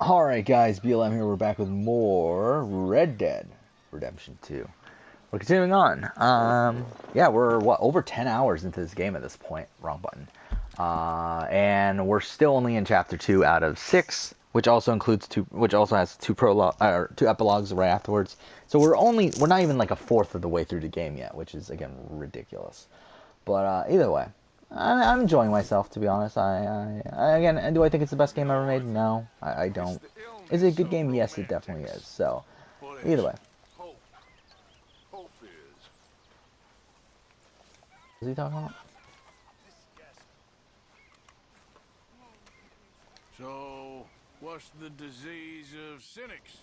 Alright guys, BLM here, we're back with more Red Dead Redemption 2. We're continuing on. Yeah, we're, over 10 hours into this game at this point. Wrong button. And we're still only in Chapter 2 out of 6, which also includes which also has two epilogues right afterwards. So we're not even like a fourth of the way through the game yet, which is, again, ridiculous. But either way, I'm enjoying myself, to be honest. Again, do I think it's the best game ever made? No, I don't. Is it a good game? Yes, it definitely is. So, either way. Hope. Hope is. What is he talking about? So, what's the disease of cynics?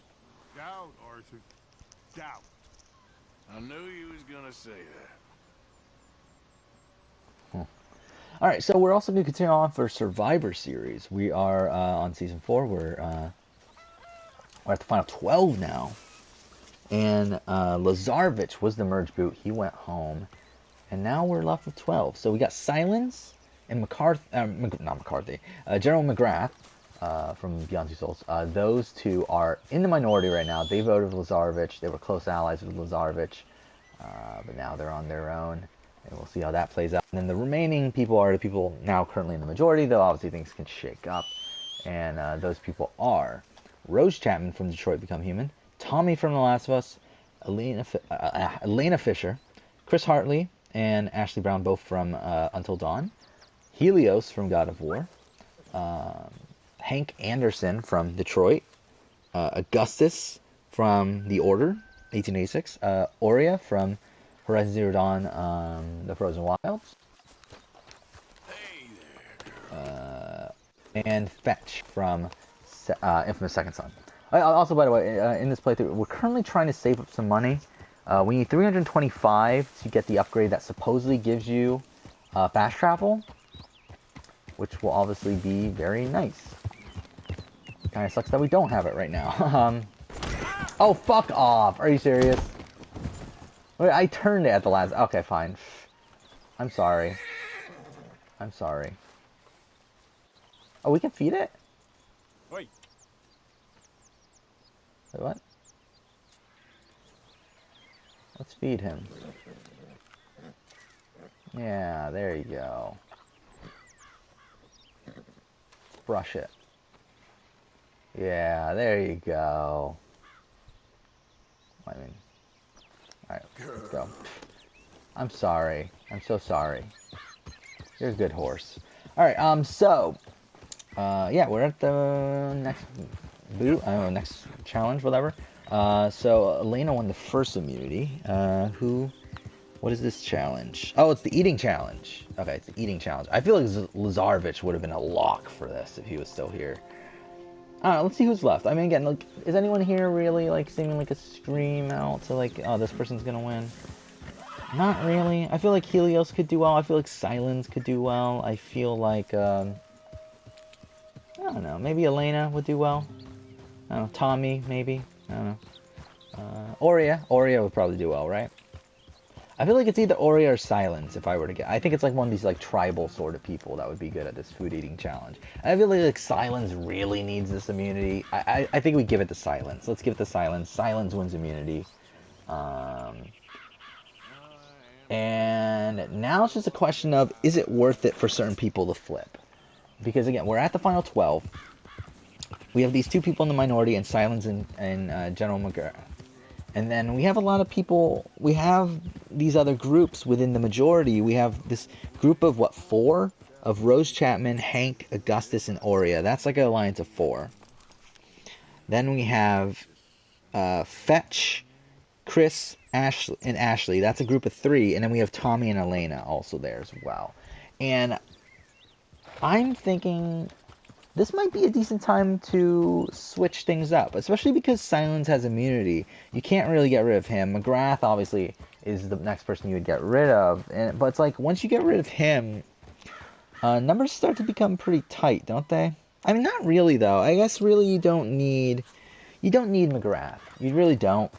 Doubt, Arthur. Doubt. I knew you was gonna say that. Alright, so we're also going to continue on for Survivor Series. We are on Season 4. We're at the final 12 now. And Lazarevich was the merge boot. He went home. And now we're left with 12. So we got Silence and McCarthy, not McCarthy, General McGrath from Beyond Two Souls. Those two are in the minority right now. They voted with Lazarevich. They were close allies with Lazarevich. But now they're on their own. And we'll see how that plays out. And then the remaining people are the people now currently in the majority, though obviously things can shake up. And those people are Rose Chapman from Detroit Become Human, Tommy from The Last of Us, Elena Fisher, Chris Hartley, and Ashley Brown, both from Until Dawn, Helios from God of War, Hank Anderson from Detroit, Augustus from The Order, 1886, Aurea from Horizon Zero Dawn, The Frozen Wilds, Hey there, girl. and Fetch from Infamous Second Son. Also, by the way, in this playthrough, we're currently trying to save up some money. We need 325 to get the upgrade that supposedly gives you fast travel, which will obviously be very nice. Kind of sucks that we don't have it right now. Oh, fuck off! Are you serious? Wait, I turned it at the last... Okay, fine. I'm sorry. I'm sorry. Oh, we can feed it? Wait. Wait, what? Let's feed him. Yeah, there you go. Brush it. Yeah, there you go. I mean... Alright, let's go. I'm sorry. I'm so sorry. You're a good horse. Alright, yeah, we're at the next boot, I don't know, next challenge, whatever. So Elena won the first immunity. What is this challenge? Oh, it's the eating challenge. Okay, it's the eating challenge. I feel like Lazarevich would have been a lock for this if he was still here. Alright, let's see who's left. I mean, again, like, is anyone here really, like, seeming like a scream out to, like, oh, this person's gonna win? Not really. I feel like Helios could do well. I feel like Silence could do well. I feel like, I don't know, maybe Elena would do well. I don't know, Tommy, maybe. I don't know. Aurea would probably do well, right? I feel like it's either Aurea or Silence if I were to get. I think it's like one of these like tribal sort of people that would be good at this food eating challenge. I feel like Silence really needs this immunity. I think we give it to Silence. Let's give it to Silence. Silence wins immunity. And now it's just a question of, is it worth it for certain people to flip? Because again, we're at the final 12. We have these two people in the minority, and Silence and General McGrath. And then we have a lot of people, we have these other groups within the majority. We have this group of, what, 4? Of Rose Chapman, Hank, Augustus, and Aurea. That's like an alliance of 4. Then we have Fetch, Chris, Ashley. That's a group of 3. And then we have Tommy and Elena also there as well. And I'm thinking this might be a decent time to switch things up, especially because Silence has immunity. You can't really get rid of him. McGrath, obviously, is the next person you would get rid of. But it's like, once you get rid of him, numbers start to become pretty tight, don't they? I mean, not really, though. I guess really you don't need McGrath. You really don't.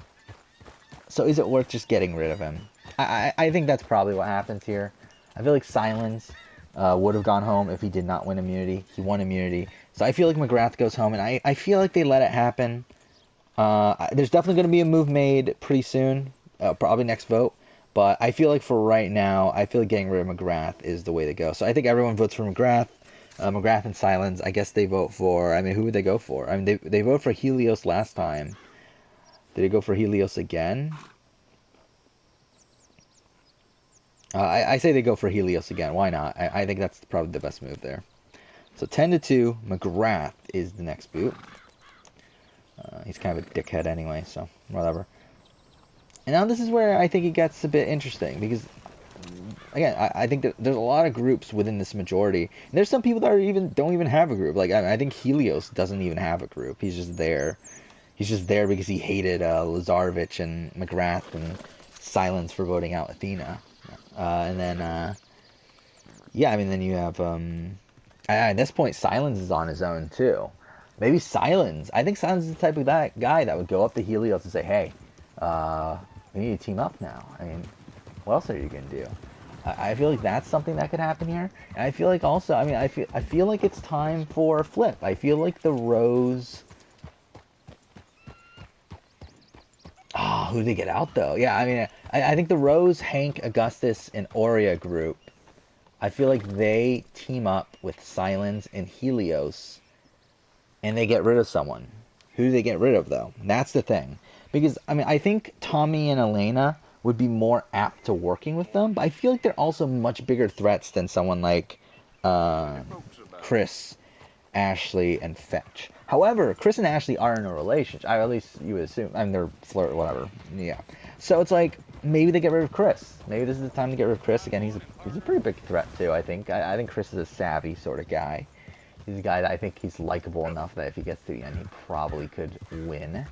So is it worth just getting rid of him? I think that's probably what happens here. I feel like Silence would have gone home if he did not win immunity. He won immunity. So I feel like McGrath goes home, and I feel like they let it happen. There's definitely going to be a move made pretty soon, probably next vote. But I feel like for right now, I feel like getting rid of McGrath is the way to go. So I think everyone votes for McGrath. McGrath and Silence, I guess they vote for... I mean, who would they go for? I mean, they voted for Helios last time. Did they go for Helios again? I say they go for Helios again. Why not? I think that's probably the best move there. So 10-2, McGrath is the next boot. He's kind of a dickhead anyway, so whatever. And now this is where I think it gets a bit interesting, because, again, I think that there's a lot of groups within this majority. And there's some people that don't even have a group. Like, I think Helios doesn't even have a group. He's just there. He's just there because he hated Lazarevich and McGrath and Silence for voting out Athena. And then, yeah, I mean, then you have, at this point, Silence is on his own, too. Maybe Silence. I think Silence is the type of that guy that would go up to Helios and say, hey, we need to team up now. I mean, what else are you going to do? I feel like that's something that could happen here. And I feel like also, I mean, I feel like it's time for a flip. I feel like the Rose... Oh, who did they get out, though? Yeah, I mean, I think the Rose, Hank, Augustus, and Aurea group, I feel like they team up with Silence and Helios, and they get rid of someone. Who do they get rid of, though? That's the thing. Because, I mean, I think Tommy and Elena would be more apt to working with them, but I feel like they're also much bigger threats than someone like Chris, Ashley, and Fetch. However, Chris and Ashley are in a relationship. At least you would assume. I mean, they're flirt, whatever. Yeah. So it's like, maybe they get rid of Chris. Maybe this is the time to get rid of Chris. Again, he's a pretty big threat, too, I think. I think Chris is a savvy sort of guy. He's a guy that I think he's likable enough that if he gets to the end, he probably could win.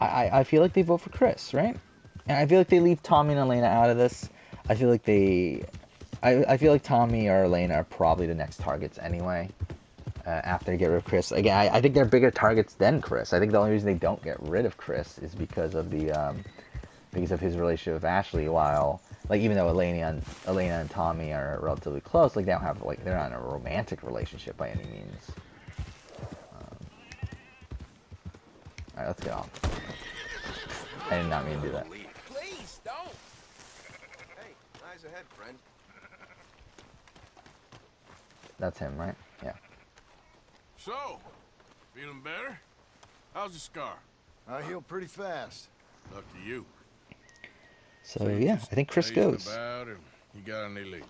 I feel like they vote for Chris, right? And I feel like they leave Tommy and Elena out of this. I feel like I feel like Tommy or Elena are probably the next targets anyway. After they get rid of Chris. Again, I think they're bigger targets than Chris. I think the only reason they don't get rid of Chris is because of his relationship with Ashley. While, like, even though Elena and Tommy are relatively close, like, they don't have, like, they're not in a romantic relationship by any means. All right, let's get off. I did not mean to do that. Please don't. Hey, eyes ahead, friend. That's him, right? Yeah. So, feeling better? How's the scar? I heal pretty fast. Lucky you. So you yeah, just I think Chris lazing goes. About and you got any leads?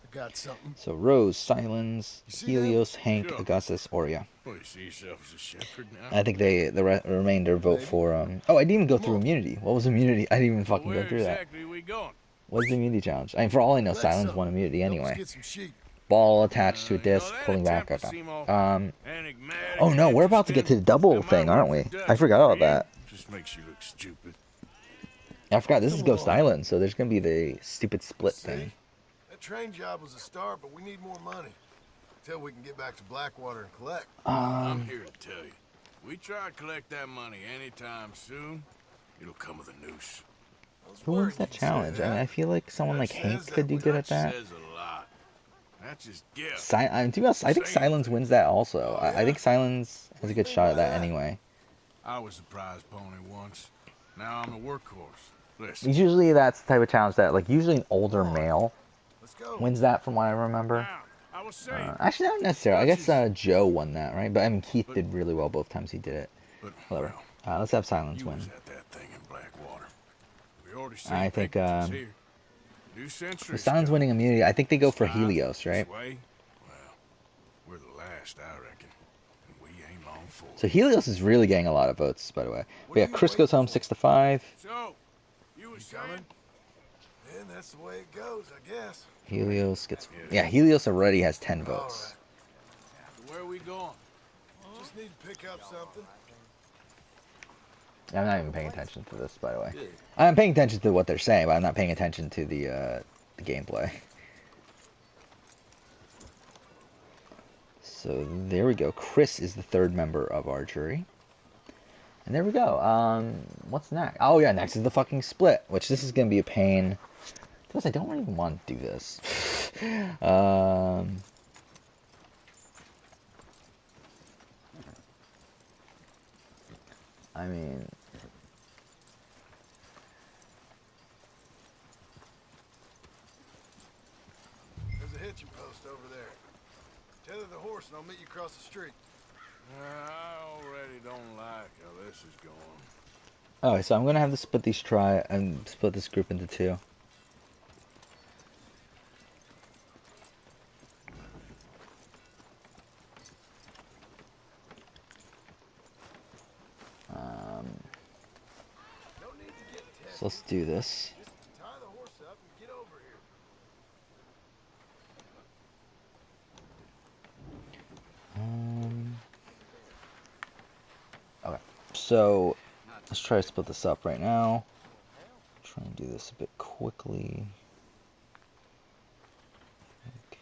I got something. So Rose, Silence, You see Helios, Hank, Sure. Augustus, Aurea. Well, you see yourself as a shepherd now? I think the remainder vote Maybe. for Oh, I didn't even go through immunity. What was immunity? I didn't even fucking Where go through that. exactly we going? What's the immunity challenge? I mean, for all I know, That's Silence something. won immunity Help us anyway. get some sheep. Ball attached to a You know, disc, that pulling back. attempt Okay. to seem all enigmatic Oh no, and we're about to get to the interesting. double Still thing, might aren't work we? for I Dutch. forgot about For you, that. Just makes you look stupid. I forgot this is Come Ghost on. Island, so there's gonna be the stupid split See? thing. That train job was a start, but we need more money. Till we can get back to Blackwater and collect. I'm here to tell you. We try to collect that money anytime soon, it'll come with a noose. I was Who worried wins that you'd say challenge? I mean, I feel like someone That like Hank says could that do we- good at That that. says a lot. That's just gift. I mean, to be honest, I think Same Silence thing. wins that also. Oh, I think yeah? Silence has What a do good you shot mean at by that that? anyway. I was a prize pony once. Now I'm a workhorse. Listen. Usually that's the type of challenge that, like, usually an older male Let's go. wins that from what I remember. Now, I was saying, Actually, not necessarily. I guess Joe won that, right? But I mean, Keith But- did really well both times he did it. but Whatever. well, Let's have Silence you win. was at that thing in Blackwater. We already seen I think, Pinkertons here. New century. With Silence winning immunity, I think they go for Helios, right? Well, we're the last, I reckon. And we ain't long for it. So Helios is really getting a lot of votes, by the way. What But yeah, are you Chris goes waiting home for? 6-5. So, you was You coming? saying? And that's the way it goes, I guess. Helios gets... Yeah, Helios already has 10 All votes. right. So where we going? Just need to pick up something. I'm not even paying attention to this, by the way. I'm paying attention to what they're saying, but I'm not paying attention to the gameplay. So there we go. Chris is the third member of our jury. And there we go. What's next? Oh yeah, next is the fucking split, which this is gonna be a pain. Because I don't even want to do this. I mean, There's a hitching post over there. Tether the horse and I'll meet you across the street. I already don't like how this is going. oh, so I'm gonna have to split these split this group into two. No need to get So let's do this. Just tie the horse up and get over here. Okay, so let's try to split this up right now. Try and do this a bit quickly. Okay.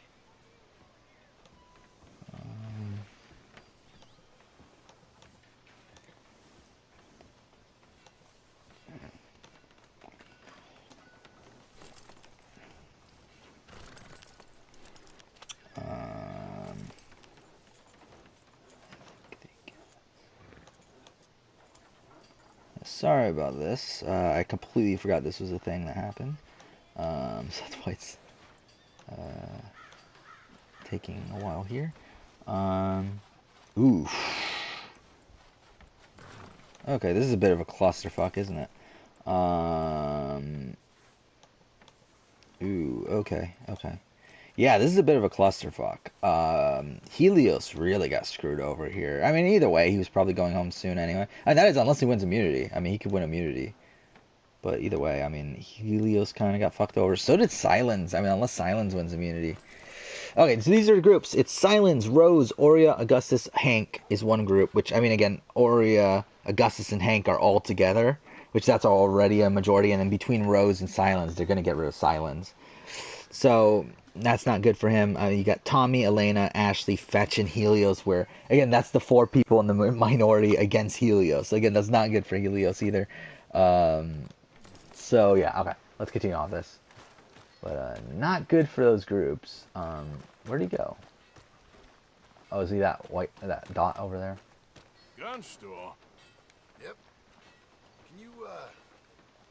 Sorry about this. I completely forgot this was a thing that happened. So that's why it's taking a while here. Ooh. Okay, this is a bit of a clusterfuck, isn't it? Ooh, okay. Yeah, this is a bit of a clusterfuck. Helios really got screwed over here. I mean, either way, he was probably going home soon anyway. And that is, unless he wins immunity. I mean, he could win immunity. But either way, I mean, Helios kind of got fucked over. So did Silence. I mean, unless Silence wins immunity. Okay, so these are the groups. It's Silence, Rose, Aurea, Augustus, Hank is one group. Which, I mean, again, Aurea, Augustus, and Hank are all together. Which that's already a majority. And then between Rose and Silence, they're going to get rid of Silence. So that's not good for him. You got Tommy, Elena, Ashley, Fetch, and Helios, where, again, that's the 4 people in the minority against Helios. So, again, that's not good for Helios either. So, yeah, okay. Let's continue on with this. But not good for those groups. Where'd he go? Oh, is he that dot over there? Gun store? Yep. Can you,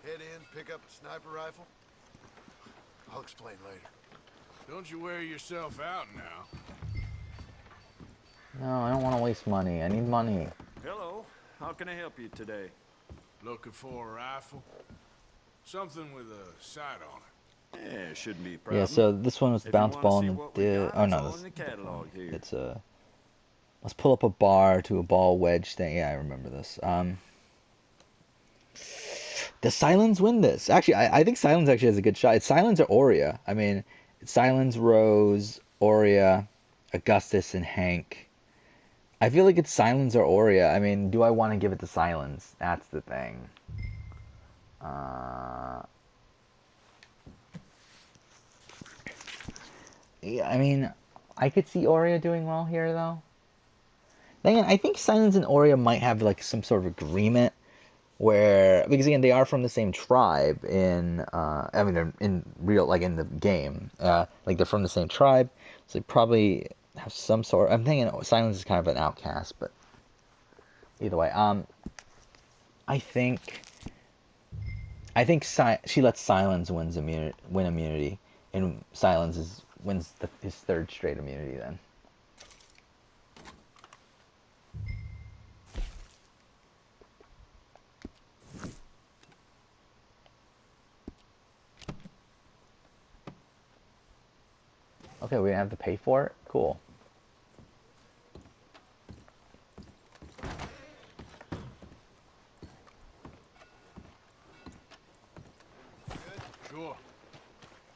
head in, pick up the sniper rifle? I'll explain later. Don't you wear yourself out now. No, I don't want to waste money. I need money. Hello. How can I help you today? Looking for a rifle? Something with a sight on it. Yeah, shouldn't be a problem. Yeah, so this one was the If you bounce wanna ball see and what we the... got, Oh, it's no, all this, in the catalog here. it's a... Let's pull up a bar to a ball wedge thing. Yeah, I remember this. Does Silence win this? Actually, I think Silence actually has a good shot. It's Silence or Aurea. I mean, it's Silence, Rose, Aurea, Augustus, and Hank. I feel like it's Silence or Aurea. I mean, do I want to give it to Silence? That's the thing. Yeah, I mean, I could see Aurea doing well here, though. Then again, I think Silence and Aurea might have like some sort of agreement where, because again, they are from the same tribe in, I mean, they're in real, like in the game, like they're from the same tribe, so they probably have some sort. I'm thinking Silence is kind of an outcast, but either way, I think she lets Silence win immunity, and Silence wins his 3rd straight immunity then. Okay, we didn't have to pay for it? Cool. Good? Sure.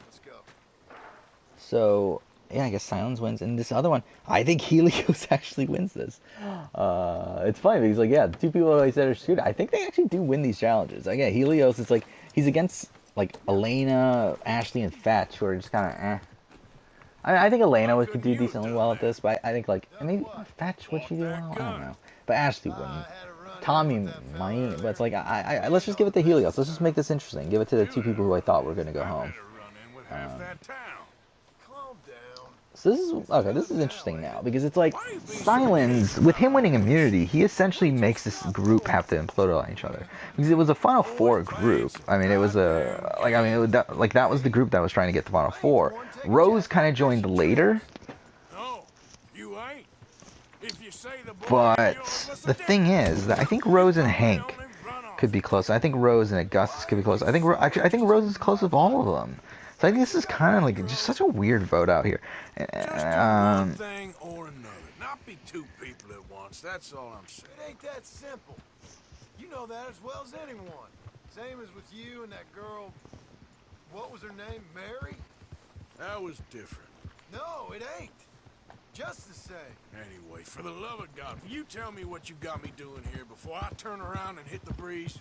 Let's go. So, yeah, I guess Silence wins. And this other one, I think Helios actually wins this. It's funny because, like, yeah, the 2 people I said are screwed. I think they actually do win these challenges. Like, yeah, Helios, it's like, he's against, like, Elena, Ashley, and Fetch, who are just kind of eh. I think Elena could do decently well at this, but I think, like, maybe Fetch, would she do well? I don't know. But Ashley wouldn't. Tommy might, but it's like, let's just give it to Helios. Let's just make this interesting. Give it to the 2 people who I thought were going to go home. Better run in with half that town. Calm down. So this is okay. This is interesting now because it's like Silence, with him winning immunity, he essentially makes this group have to implode on each other because it was a Final Four group. I mean, it was a like I mean, that was the group that was trying to get to Final Four. Rose kind of joined later, No, you ain't. If you say the boy but ain't yours, what's the thing is that I think Rose and Hank could be close. I think Rose and Augustus could be close. Actually, I think Rose is close with all of them. So I think this is kind of like just such a weird vote out here. Just do one thing or another. Not be two people at once. That's all I'm saying. It ain't that simple. You know that as well as anyone. Same as with you and that girl. What was her name? Mary? That was different. No, it ain't. Just the same. Anyway, for the love of God, will you tell me what you got me doing here before I turn around and hit the breeze?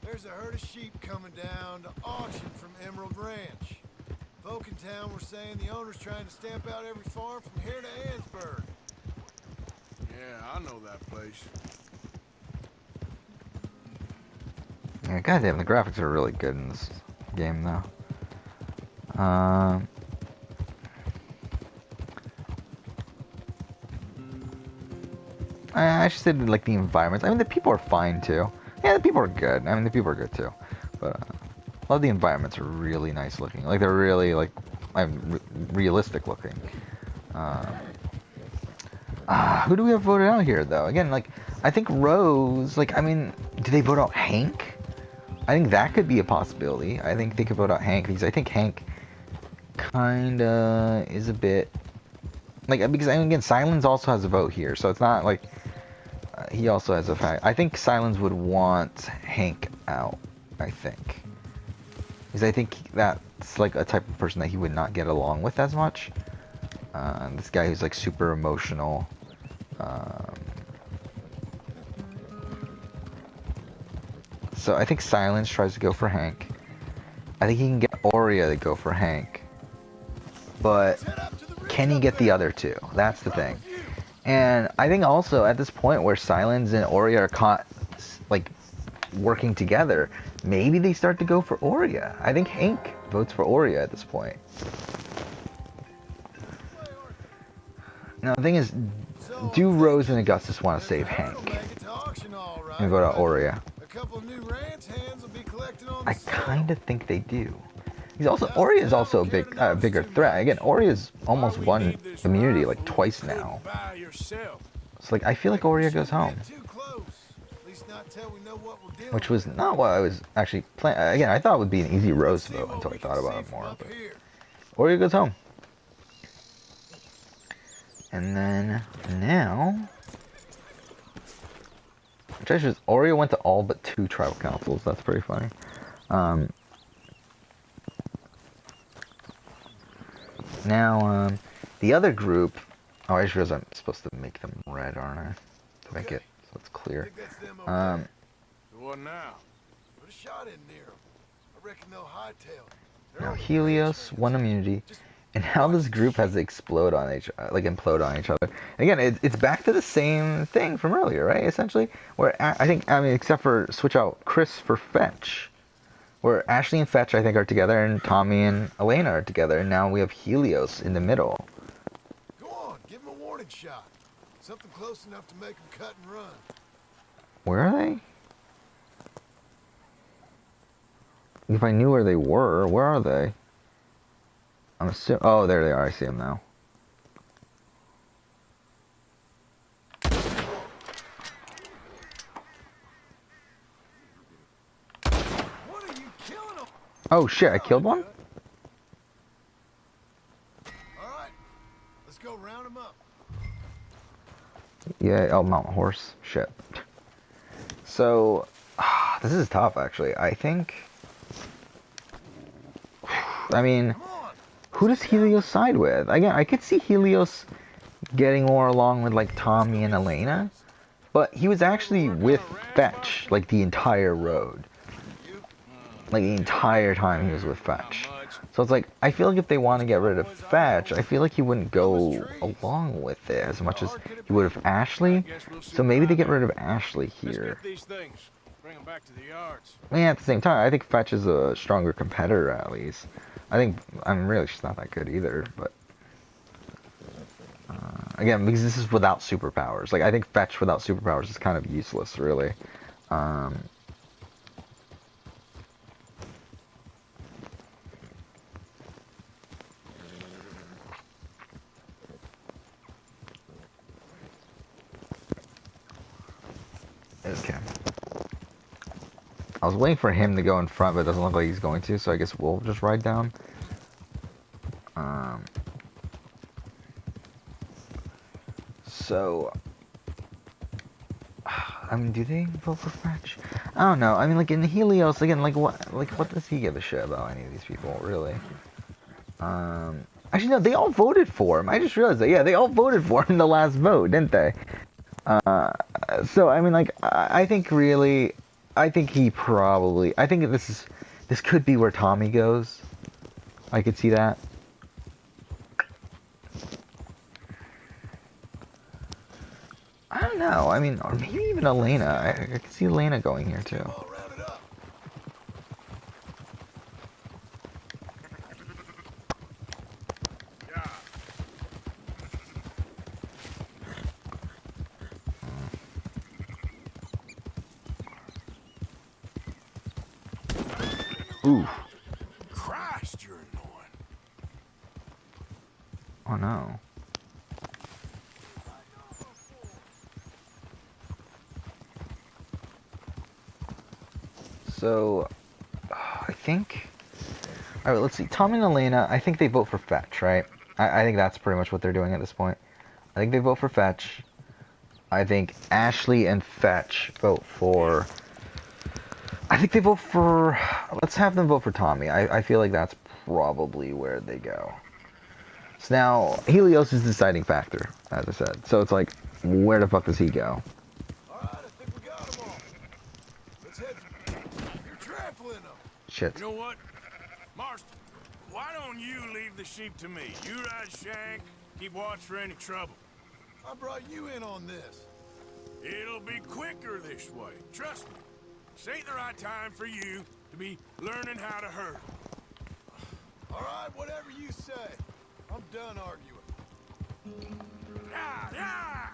There's a herd of sheep coming down to auction from Emerald Ranch. Folk in town were saying the owner's trying to stamp out every farm from here to Ansburg. Yeah, I know that place. Yeah, goddamn, the graphics are really good in this game, though. I should say like the environments. I mean, the people are fine too. Yeah, the people are good. I mean, the people are good too. But a lot of the environments are really nice looking. Like they're really like realistic looking. Who do we have voted out here though? Again, like I think Rose. Like I mean, did they vote out Hank? I think that could be a possibility. I think they could vote out Hank because I think Hank kinda is a bit like because I mean, again, Silence also has a vote here, so it's not like he also has a fact. I think Silence would want Hank out. I think because I think that's like a type of person that he would not get along with as much. This guy who's like super emotional. So I think Silence tries to go for Hank. I think he can get Aurea to go for Hank. But can he get the other two? That's the thing. And I think also at this point where Silence and Aurea are caught like working together, maybe they start to go for Aurea. I think Hank votes for Aurea at this point. Now the thing is, do Rose and Augustus want to save Hank and vote out Aurea? I kind of think they do. He's also Aurea is also a bigger threat. Again, Aurea's almost won immunity like twice now. So like I feel like Aurea goes home, which was not what I was actually planning. Again, I thought it would be an easy Rose vote until I thought about it more. But Aurea goes home, and then now, which actually is Aurea went to all but 2 tribal councils. That's pretty funny. Now, the other group. Oh, I just realized I'm supposed to make them red, aren't I? To make it so it's clear. So what now? Put a shot in near 'em. I reckon they'll hightail it. Now Helios won immunity, and now this group has to implode on each other. Again, it's back to the same thing from earlier, right? Essentially, where I mean, except for switch out Chris for Fetch. Where Ashley and Fetch, I think, are together, and Tommy and Elena are together, and now we have Helios in the middle. Go on, give him a warning shot. Something close enough to make him cut and run. Where are they? If I knew where they were, where are they? I'm assuming. Oh, there they are. I see them now. Oh shit, I killed one? Alright, let's go round him up. Yeah, oh, mountain horse. Shit. So, this is tough actually. I think... I mean, who does Helios side with? Again, I could see Helios getting more along with like Tommy and Elena. But he was actually with Fetch like the entire road. Like the entire time he was with Fetch. So it's like, I feel like if they want to get rid of Fetch, I feel like he wouldn't go along with it as much as he would have Ashley. So maybe they get rid of Ashley here. Yeah, at the same time, I think Fetch is a stronger competitor at least. I mean, really, she's not that good either, but... Again, because this is without superpowers. Like, I think fetch without superpowers is kind of useless, really. Um, okay. I was waiting for him to go in front, but it doesn't look like he's going to, so I guess we'll just ride down. So, I mean, do they vote for Fetch? I don't know. I mean, like in Helios, again, like what does he give a shit about any of these people, really? Actually, no, they all voted for him. I just realized that. Yeah, they all voted for him in the last vote, didn't they? So I mean, like, I think really, I think he probably, I think this could be where Tommy goes. I could see that. I don't know. I mean, or maybe even Elena. I could see Elena going here too. All rounded up. Yeah. Ooh. Christ, you're annoying. Oh no. So, I think. All right, let's see. Tom and Elena. I think they vote for Fetch, right? I think that's pretty much what they're doing at this point. I think they vote for Fetch. I think Ashley and Fetch vote for. I think they vote for. Let's have them vote for Tommy. I feel like that's probably where they go. So now Helios is the deciding factor, as I said. So it's like, where the fuck does he go? All right, I think we got them all. Let's head. You're trampling them. Shit. You know what? Marston, why don't you leave the sheep to me? You ride Shank, keep watch for any trouble. I brought you in on this. It'll be quicker this way. Trust me. This ain't the right time for you to be learning how to herd. All right, whatever you say. I'm done arguing. Yeah, yeah!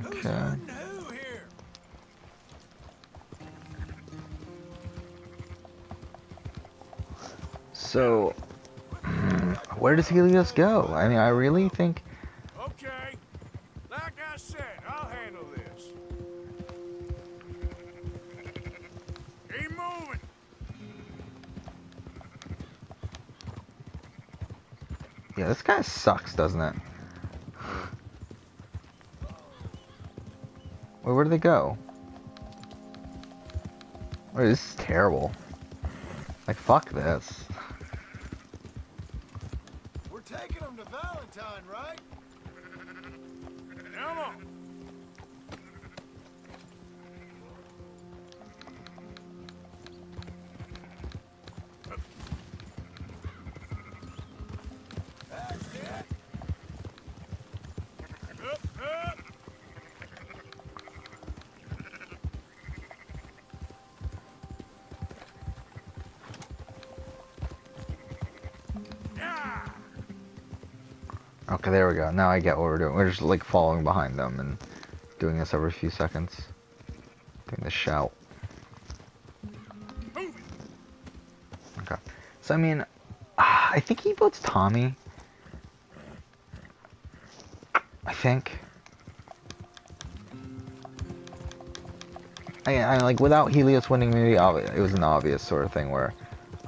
Who's Okay. herding who here? So, where does Helios go? I mean, I really think. Okay. Like I said, I'll handle this. Keep moving. Yeah, this guy sucks, doesn't it? Wait, where do they go? Wait, this is terrible. Like, fuck this. We're taking them to Valentine, right? Come on. That's it. Up, up. Yeah. Okay, there we go. Now I get what we're doing. We're just, like, following behind them and doing this every few seconds. Doing the shout. Move it. Okay. So, I mean, I think he votes Tommy. I think. I like, without Helios winning, maybe it was an obvious sort of thing where,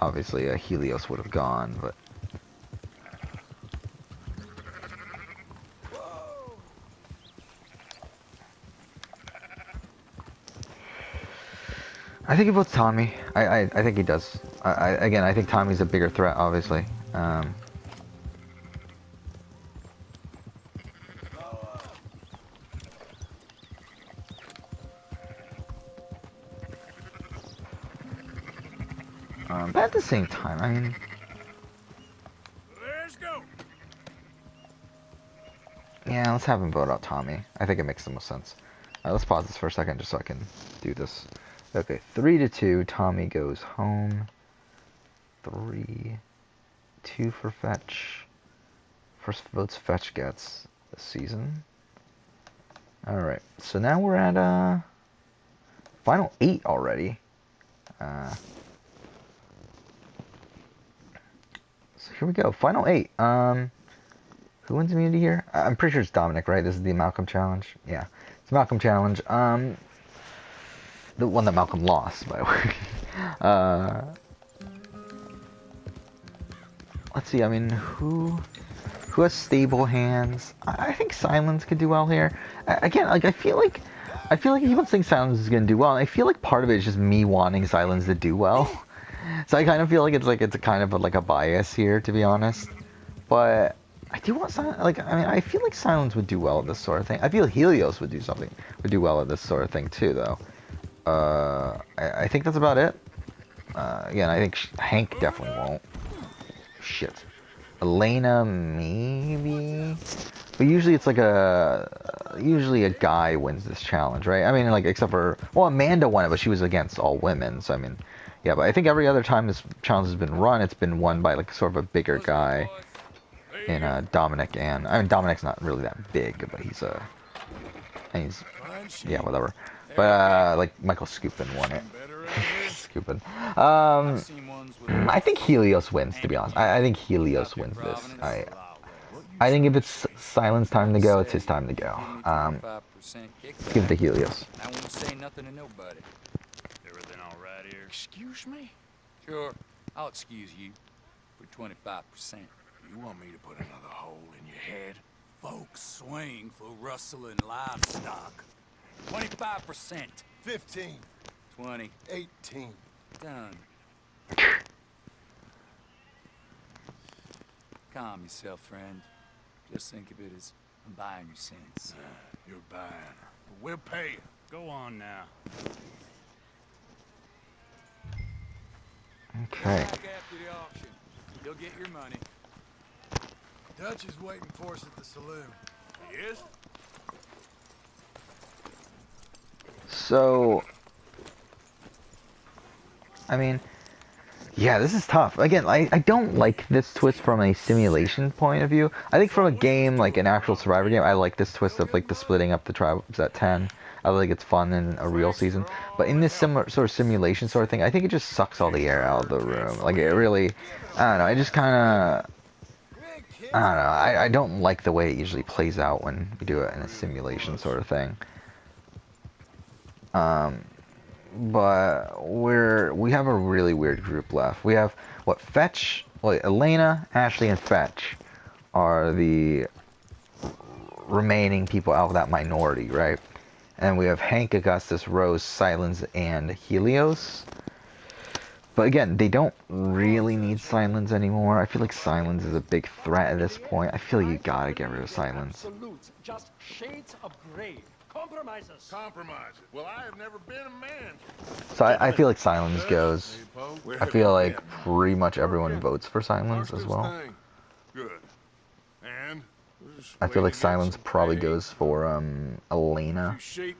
obviously, Helios would have gone, but. Whoa. I think he votes Tommy. I think he does. Again, I think Tommy's a bigger threat, obviously. But at the same time, I mean, Let's go. yeah, let's have him vote out Tommy. I think it makes the most sense. Let's pause this for a second just so I can do this. Okay, 3-2. Tommy goes home. 3, 2 for fetch. First votes fetch gets this season. Alright, so now we're at final 8 already. So here we go, final 8. Who wins immunity here? I'm pretty sure it's Dominic, right? This is the Malcolm challenge. Yeah, it's Malcolm challenge. The one that Malcolm lost, by the way. Let's see. I mean, who has stable hands? I think Silence could do well here. Again, like I feel like people think Silence is gonna do well. And I feel like part of it is just me wanting Silence to do well. So I kind of feel like it's a kind of like a bias here, to be honest. But I do want Silence. Like, I mean, I feel like Silence would do well at this sort of thing. I feel Helios would do well at this sort of thing too, though. I think that's about it. Again, I think Hank definitely won't. Shit. Elena, maybe? But usually it's like usually a guy wins this challenge, right? I mean, like, except for, well, Amanda won it, but she was against all women, so I mean, yeah, but I think every other time this challenge has been run, it's been won by, like, sort of a bigger guy in Dominic, and, I mean, Dominic's not really that big, but he's yeah, whatever. But, like, Michael Scoopin won it. Scoopin. I think Helios wins, to be honest. I think Helios wins this. I think if it's Silence time to go, it's his time to go. Let's give it to Helios. I won't say nothing to nobody. Everything all right here? Excuse me? Sure, I'll excuse you for 25%. You want me to put another hole in your head? Folks swing for rustling livestock. 25%. 15. 20. 18. Done. Calm yourself, friend. Just think of it as I'm buying your sins. You're buying. But we'll pay you. Go on now. Okay. Back after the auction. You'll get your money. Dutch is waiting for us at the saloon. Yes? So, I mean, yeah, this is tough. Again, I don't like this twist from a simulation point of view. I think from a game, like an actual Survivor game, I like this twist of like the splitting up the tribes at 10. I think it's fun in a real season. But in this similar sort of simulation sort of thing, I think it just sucks all the air out of the room. Like it really, I don't know, I just kind of, I don't know, I don't like the way it usually plays out when we do it in a simulation sort of thing. But we have a really weird group left. We have what Fetch, well, Elena, Ashley, and Fetch are the remaining people out of that minority, right? And we have Hank, Augustus, Rose, Silence, and Helios. But again, they don't really need Silence anymore. I feel like Silence is a big threat at this point. I feel like you gotta get rid of Silence. Absolutes, just shades of gray. Compromises. Compromise it. Well, I have never been a man. So I feel like Silence goes. I feel like pretty much everyone votes for Silence as well. Good. And I feel like Silence probably goes for Elena. Shape.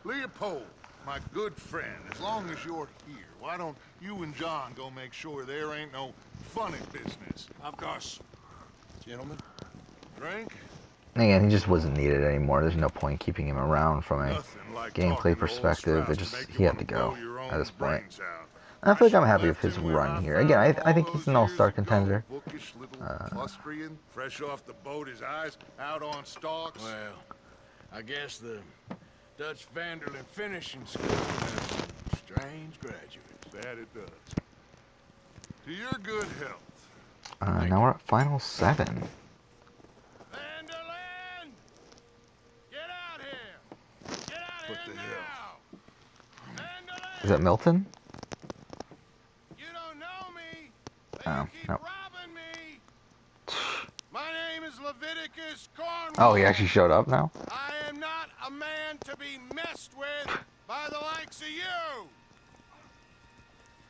Leopold, my good friend, as long as you're here, why don't you and John go make sure there ain't no funny business? Of course. Gentlemen, drink? Again, he just wasn't needed anymore. There's no point keeping him around from a Nothing like gameplay talking to old perspective. Strauss It to just make you he had wanna to go blow your at own this point. brains out. I feel like I'm happy Left with his him where run I here. found Again, him I think all he's those an all-star years ago. contender. Bookish little clustrian, fresh off the boat, his eyes out on stalks. Well, I guess the Dutch Vanderlyn Finishing School has some strange graduates. That it does. To your good health. Now we're at final 7. Vanderlyn! Get out here! Get out What here the now! Vanderlyn! Is that Milton? You don't know me, but Oh, you keep nope. robbing me. My name is Leviticus Cornwall. Oh, he actually showed up now? I am not a man to be messed with by the likes of you.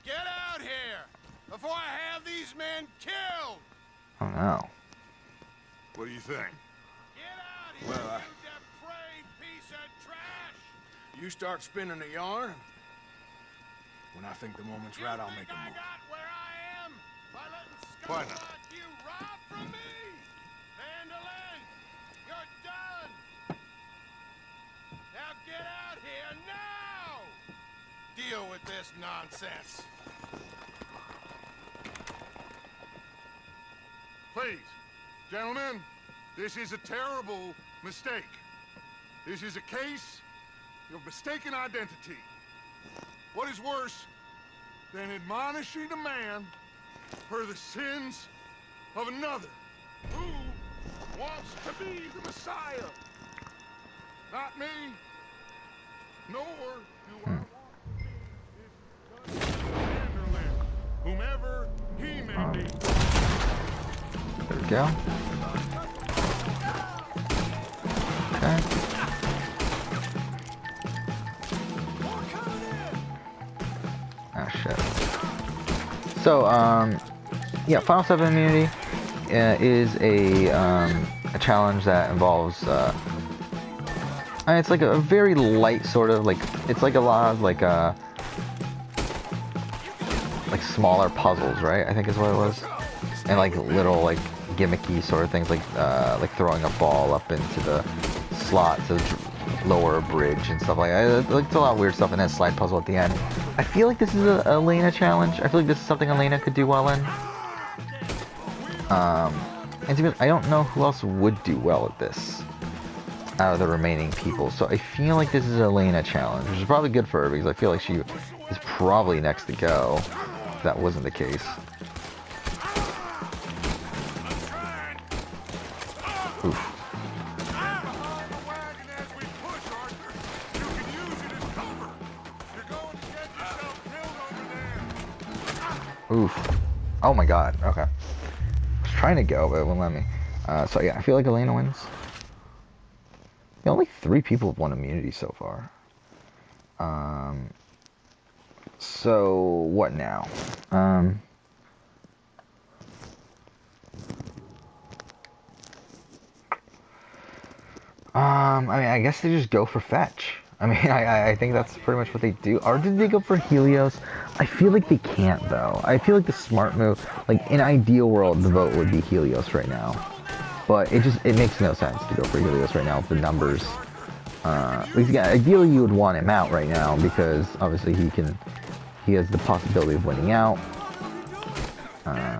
Get out here before I have these men killed. Oh no. What do you think? Get out here, Well, you depraved piece of trash. You start spinning the yarn. When I think the moment's right, I'll make a I move. got where I am by letting Why not? Scott nonsense. Please, gentlemen, this is a terrible mistake. This is a case of mistaken identity. What is worse than admonishing a man for the sins of another who wants to be the Messiah? Not me, nor do I want to be his Vanderlyn, whomever he may be. There we go. Okay. Oh shit. So, yeah, Final 7 immunity is a challenge that involves, it's like a very light sort of, like, it's like a lot of, like smaller puzzles, right? I think is what it was. And, like, little, like, gimmicky sort of things, like throwing a ball up into the slot to lower a bridge and stuff like that. Like, it's a lot of weird stuff, and then slide puzzle at the end. I feel like this is a Elena challenge. I feel like this is something Elena could do well in. And to be honest, I don't know who else would do well at this out of the remaining people. So I feel like this is an Elena challenge, which is probably good for her because I feel like she is probably next to go. If that wasn't the case. Oof. Oof. Oh my god. Okay. I was trying to go, but it wouldn't let me. So yeah, I feel like Elena wins. Yeah, only 3 people have won immunity so far. So what now? I mean, I guess they just go for fetch. I mean, I think that's pretty much what they do. Or did they go for Helios? I feel like they can't, though. I feel like the smart move, like, in ideal world, the vote would be Helios right now. But it makes no sense to go for Helios right now with the numbers. Yeah, ideally you would want him out right now because, obviously, he has the possibility of winning out. But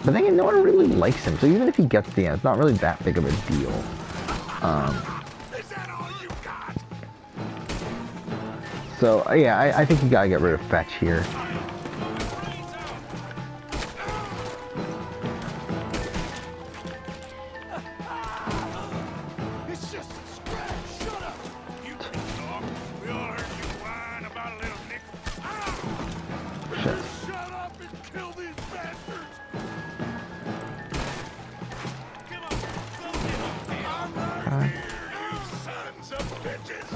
then again, no one really likes him, so even if he gets the end, it's not really that big of a deal. So, yeah, I think you gotta get rid of Fetch here. It's just a scratch. Shut up. You can talk. We all heard you whine about a little nickel. Shit. Shut up and kill these bastards. Come on, I'm right here, you sons of bitches.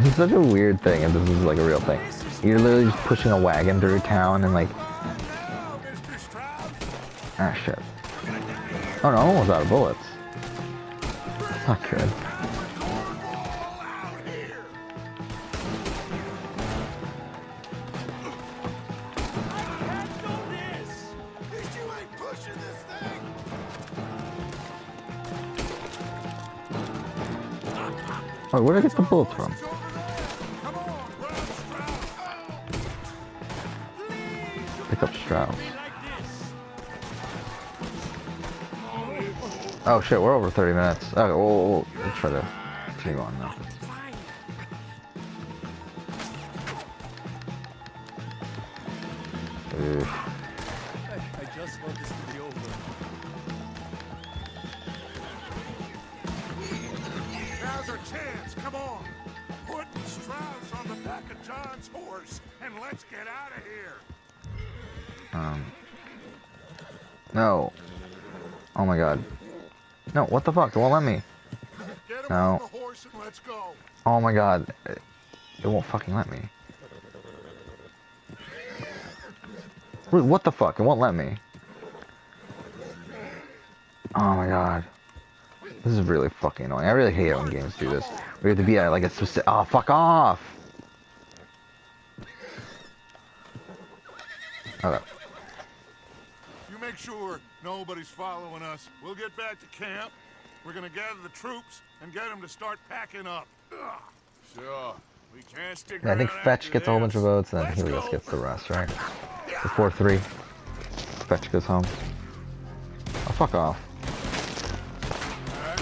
It's such a weird thing, if this is like a real thing. You're literally just pushing a wagon through town and like... Ah, shit. Oh no, I'm almost out of bullets. That's not good. Wait, where did I get the bullets from? Pick up Strauss. Oh shit, we're over 30 minutes. Okay, we'll try to continue on now. Oof. I just want this to be over. Now's our chance. Come on. Put Strauss on the back of John's horse and let's get out of here. No. Oh my god. No, what the fuck? It won't let me. Get him No. on the horse and let's go. Oh my god. It won't fucking let me. Wait, what the fuck? It won't let me. Oh my god. This is really fucking annoying. I really hate it when games do this. We have to be at like a specific... Oh, fuck off! Okay. You make sure nobody's following us. We'll get back to camp. We're gonna gather the troops and get them to start packing up. Ugh. Sure. We can't stick Yeah, I think around Fetch after gets a whole bunch of this. votes, and then Let's Helios go. gets the rest, right? So 4-3. Fetch goes home. Oh, fuck off. Alright.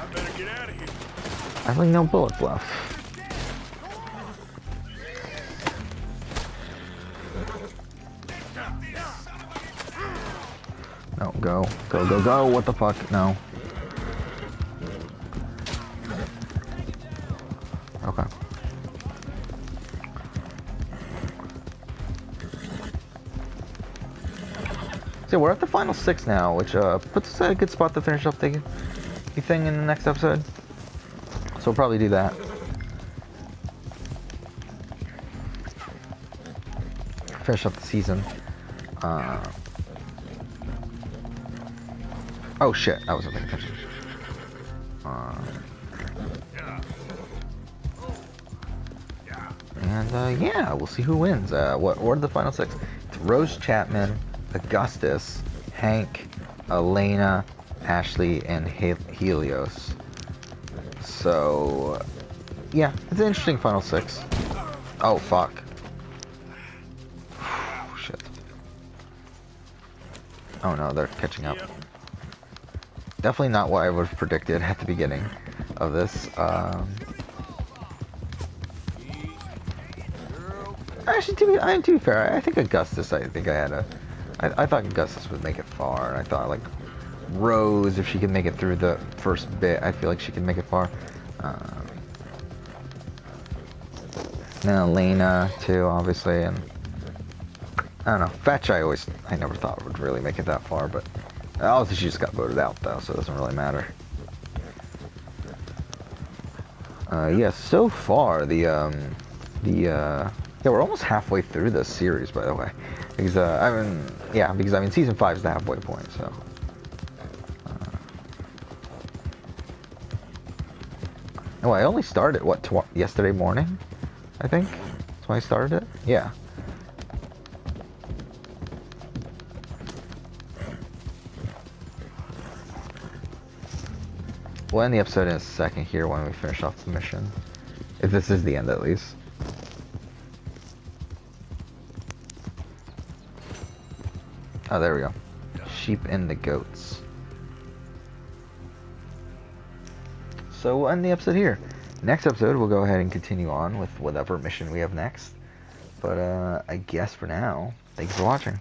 I better get out of here. I have like no bullets left. No, go. Go, go, go. What the fuck? No. Okay. So we're at the final 6 now, which puts us at a good spot to finish up the thing in the next episode. So we'll probably do that. Finish up the season. Oh shit, I wasn't paying attention. And yeah, we'll see who wins. What are the final 6? It's Rose Chapman, Augustus, Hank, Elena, Ashley, and Helios. So yeah, it's an interesting final 6. Oh fuck. Shit. Oh no, they're catching up. Definitely not what I would have predicted at the beginning of this. Actually, to be fair, I think Augustus, I thought Augustus would make it far, and I thought, like, Rose, if she could make it through the first bit, I feel like she could make it far. And Elena, too, obviously, and I don't know, Fetch, I never thought would really make it that far, but obviously she just got voted out, though, so it doesn't really matter. Yeah, so far, yeah, we're almost halfway through this series, by the way, because, because season 5 is the halfway point, so. Oh, I only started, yesterday morning, I think? That's when I started it? Yeah. We'll end the episode in a second here when we finish off the mission. If this is the end, at least. Oh, there we go. Sheep and the goats. So we'll end the episode here. Next episode, we'll go ahead and continue on with whatever mission we have next. But I guess for now, thanks for watching.